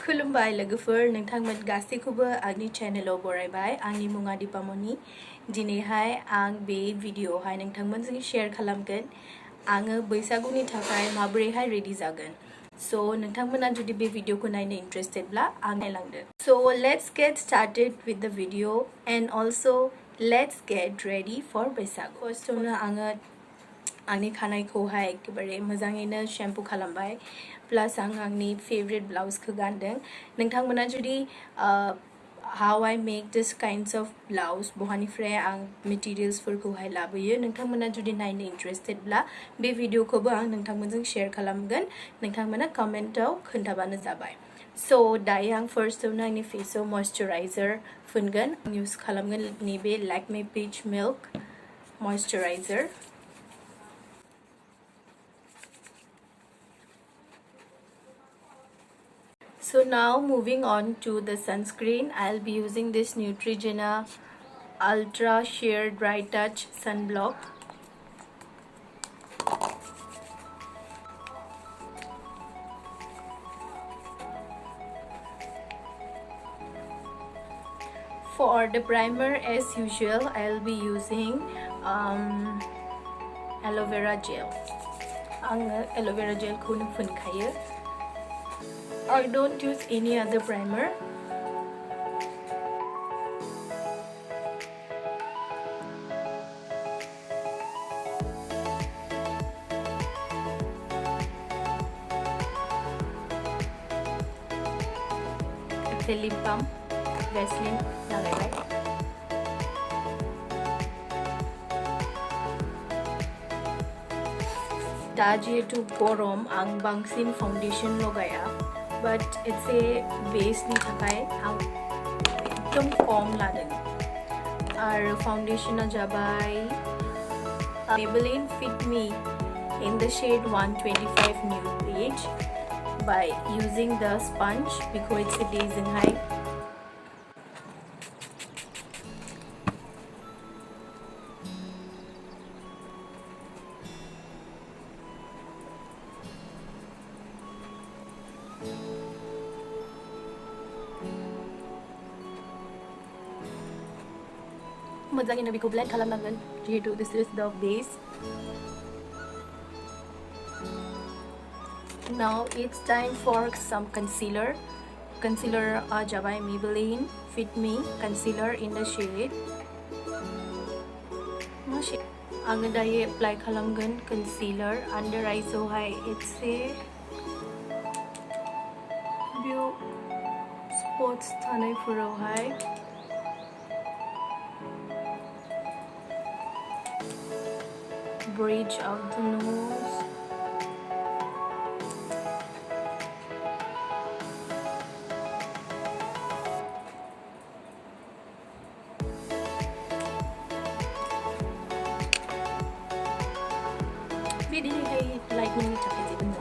खुलुमबाय लोगोफोर नोंथांमोन गासैखौबो आंनि चेनेलाव बरायबाय आंनि मुङा दीपामणि दिनैहाय आं बे भिडिअआवहाय नोंथांमोनजों शेयार खालामगोन आङो बैसागुनि थाखाय माबोरैहाय रेडि जागोन सो नोंथांमोना जुदि बे भिडिअखौ नायनो इन्ट्रेस्टेडब्ला आं नायलांदो so let's get started with the video and also let's get ready for Baisagu फार्स्टआवनो आङो आंनि खानायखौहाय एकेबारे मोजाङैनो शेम्पु खालामबाय प्लास आं आंनि फेवरेट ब्लाउजखौ गानदों नोंथांमोना जुदि how I make this kinds of blouse बहानिफ्राय आं मेटेरियल्सफोरखौहाय लाबोयो नोंथांमोना जुदि नायनो इन्ट्रेस्टेडब्ला बे भिडिअखौबो आं नोंथांमोनजों शेयार खालामगोन नोंथांमोना कमेन्टआव खोन्थाबानो जाबाय सो दायो आं फार्स्टआवनो आंनि फेसआव मयस्चराइजार फुनगोन इउज खालामगोन नैबे Lakme peach milk moisturiser So now moving on to the sunscreen, I'll be using this Neutrogena Ultra Sheer Dry Touch Sunblock. For the primer, as usual, I'll be using aloe vera gel. आङो aloe vera gel खौनो फुनखायो. I don't use any other primer. It's a lip balm, Vaseline लगाइबाय. दा जिहेतु गरम आं बांसिन foundation लगाया but it's a base नि थाखाय आं एकदम कम लादों आरो फाउंडेशना जाबाय Maybelline Fit Me in the shade 125 Nude Beige by using the sponge because it's a दैजोंहाय मोजाङैनो बेखौ ब्लेंड खालामनांगोन जिहेतु this is the base. Now it's time for some concealer. Concealer जाबाय Maybelline Fit Me concealer in the shade. आङो दायो apply खालामगोन concealer under eyes आवहाय it's a view spots थानायफोरावहाय bridge of the nose. Video hay lightning chakay din mo.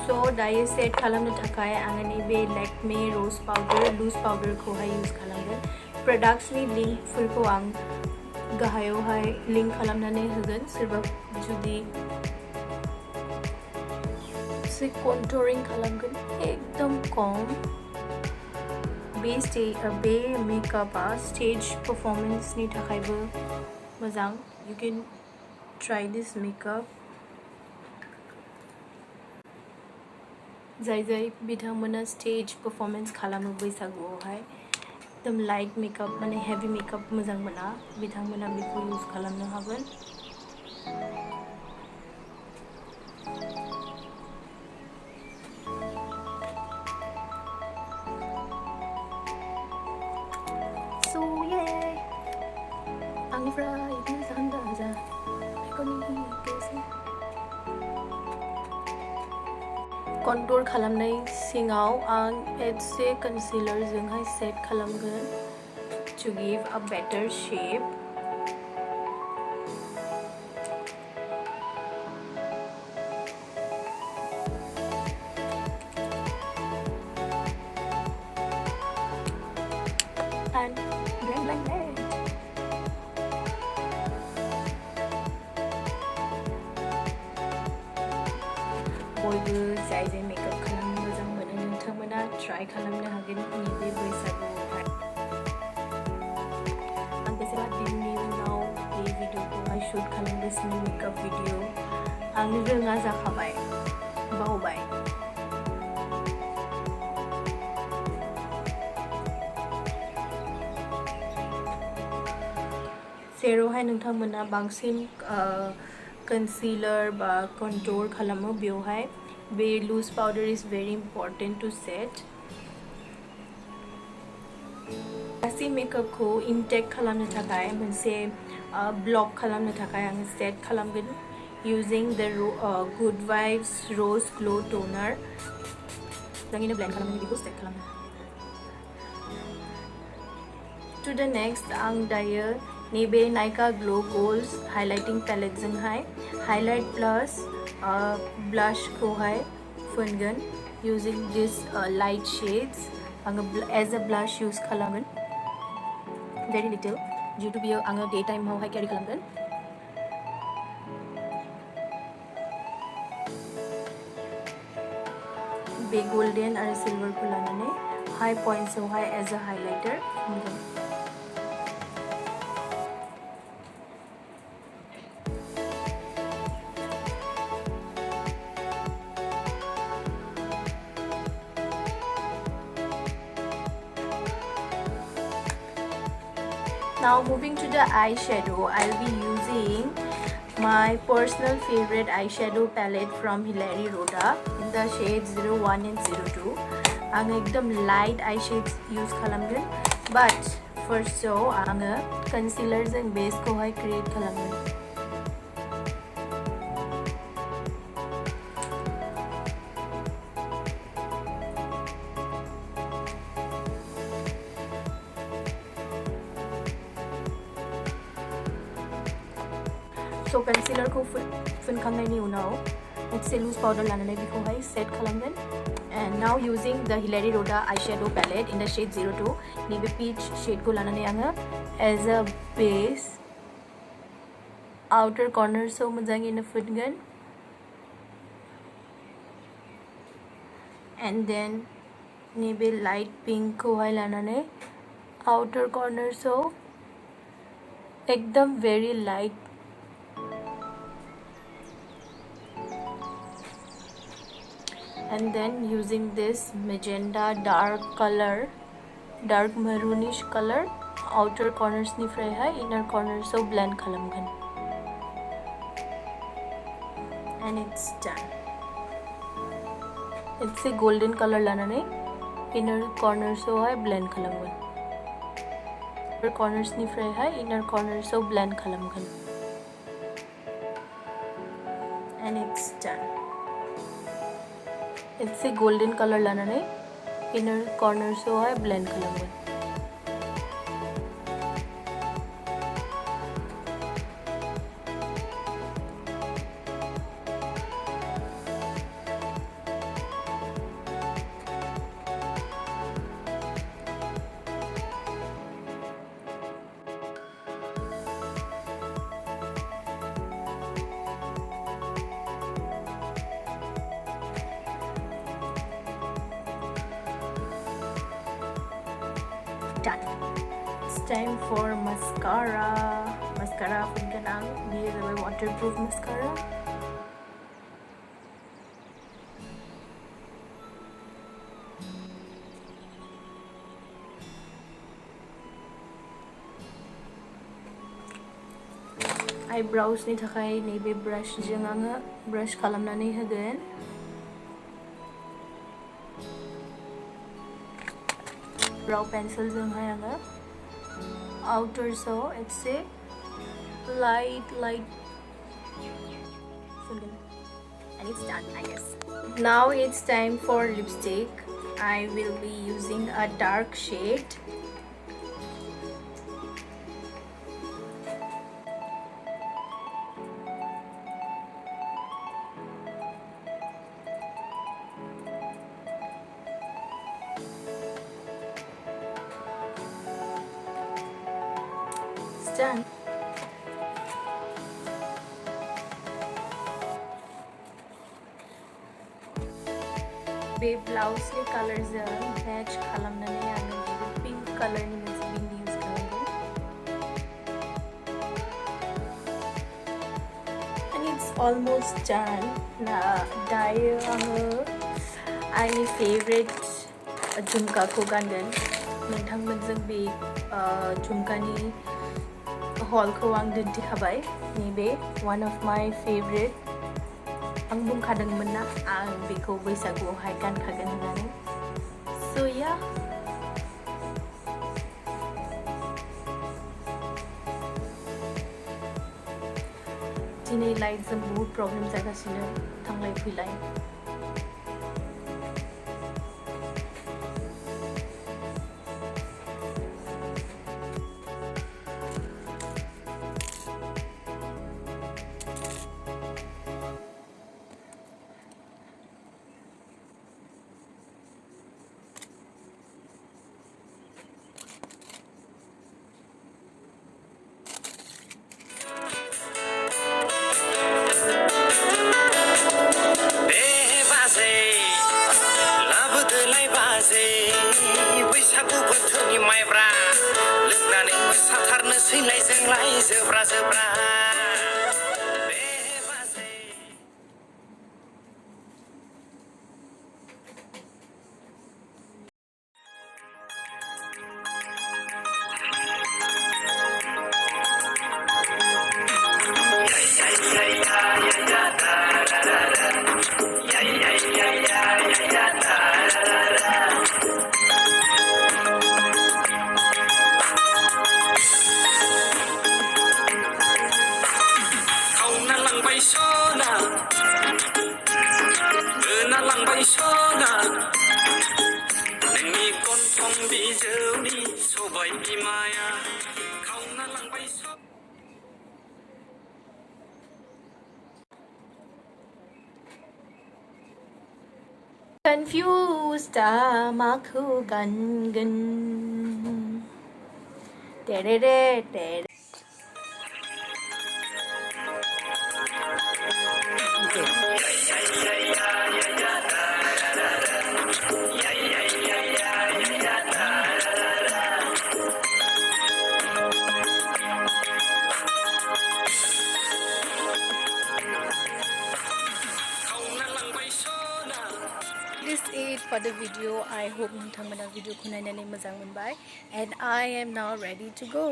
So dye set खालामनो थाखाय आङो नैबे Lakme Rose Powder Loose Powder खौहाय use खालामगोन प्रडाक्ट्सनि लिंकफोरखौ आं गाहायावहाय लिंक खालामनानै होगोन सोरबा जुदि से कन्टुरिं खालामगोन एकदम खम बे मेकअपआ स्टेज परफॉर्मेंसनि थाखायबो मोजां you can try this makeup जाय बिथांमोना स्टेज परफॉर्मेंस खालामो बैसागुआवहाय एकदम लाइट मेकअप माने हेवी मेकअप मोजां मोना बिथांमोना बेखौ यूज खालामनो हागोन so yay आंनिफ्राय मोजां दाजा बेखौनि गेसनि कन्टुर खालामनाय सिङाव आं एसे कन्सिलार जोंहाय सेट खालामगोन to give a better shape. And blend, blend, blend. बयबो जाय जाय मेकआप खालामनो मोजां मोनो नोंथांमोना ट्राई खालामनो हागोन नैबे बैसागुआवहाय। आं बेसेबा दिननि उनाव बे भिडिअखौहाय शुट खालामगासिनो मेकआप भिडिअ। आं रोङा जाखाबाय, बावबाय। जेरावहाय नोंथांमोना बांसिन concealer बा contour खालामो बेवहाय बे loose powder is very important to set. गासै मेकआपखौ इनटेक खालामनो थाखाय मोनसे ब्लक खालामनो थाखाय आं सेट खालामगोन using the Good Vibes Rose Glow Toner. मोजाङैनो ब्लेन्ड खालामनानै बेखौ सेट खालामो। To the next आं दायो नैबे नाइका ग्लो गोल्ड हाइलाइटिं पेलेटजोंहाय हाइलाइट प्लस ब्लाशखौहाय फुनगोन using this light shades. आङो एज अ ब्लाश यूज खालामगोन very little जिहेतु बियो आङो डे टाइमावहाय केरि खालामगोन। बे गोल्डन आरो सिल्वरखौ लानानै हाई पॉइंट्सआवहाय एज अ हाइलाइटर फुनगोन। Now moving to the eyeshadow, I'll be using my personal favorite eyeshadow palette from Hilary Rhoda in the shades 01 and 02. I'm एकदम light eye shades use खालामगोन, but first so आङो concealer जों base को हाय create खालामगोन। So concealer को फुनखांनायनि उनाव मोनसे loose powder लानानै बेखौहाय set खालामगोन। And now using the Hilary Rhoda eyeshadow palette in the shade 02, नैबे peach shade को लानानै आङो as a base outer corner so मोजाङैनो फुनगोन। And then नैबे light pink कोहाय लानानै outer corner so एकदम very light and then using this magenta dark color, dark maroonish color, outer corners निफ्राय हाय inner corners so blend खालामगोन। And it's done. It's a golden color लानानै inner corners so हाय blend खालामगोन। outer corners निफ्राय हाय inner corners so blend खालामगोन। And it's done. It's a golden color लानानै inner corners so हाय blend खालामगोन। Done. It's time for mascara. Mascara fungkan ang dia is a waterproof mascara. Eyebrows ni थाखाय नैबे brush जों आङो brush खालामनानै होगोन। brow pencil जों हाय आङो outer so it's a light and it's done I guess. Now it's time for lipstick. I will be using a dark shade done. बे ब्लाउजनि कालारजों मेच खालामनानै आङो नैबे पिंक कालारनि मोनसे बिन्दि इउज खालामगोन and it's almost done ना दायो आङो आंनि फेवरेट झुमकाखौ गानगोन नोंथांमोनजों बे झुमकानि हलखौ आं दिन्थिखाबाय नैबे one of my favorite आं बुंखादोंमोन ना आं बेखौ बैसागुआवहाय गानखागोन होननानै so yeah दिनै लाइटजों बहुत प्रब्लेम जागासिनो थांलाय फैलाय बैसागु बोथोरनि माइब्रा लोंनानै मोसाथारनोसैलाय जोंलाय जोब्रा जोब्रा नोंनि गन्थं बिजौनि सबाय बिमाया खावना लांबाय सब confused maku gangan dere This is it for the video. I hope नोंथांमोना भिडिअखौ नायनानै मोजां मोनबाय and I am now ready to go.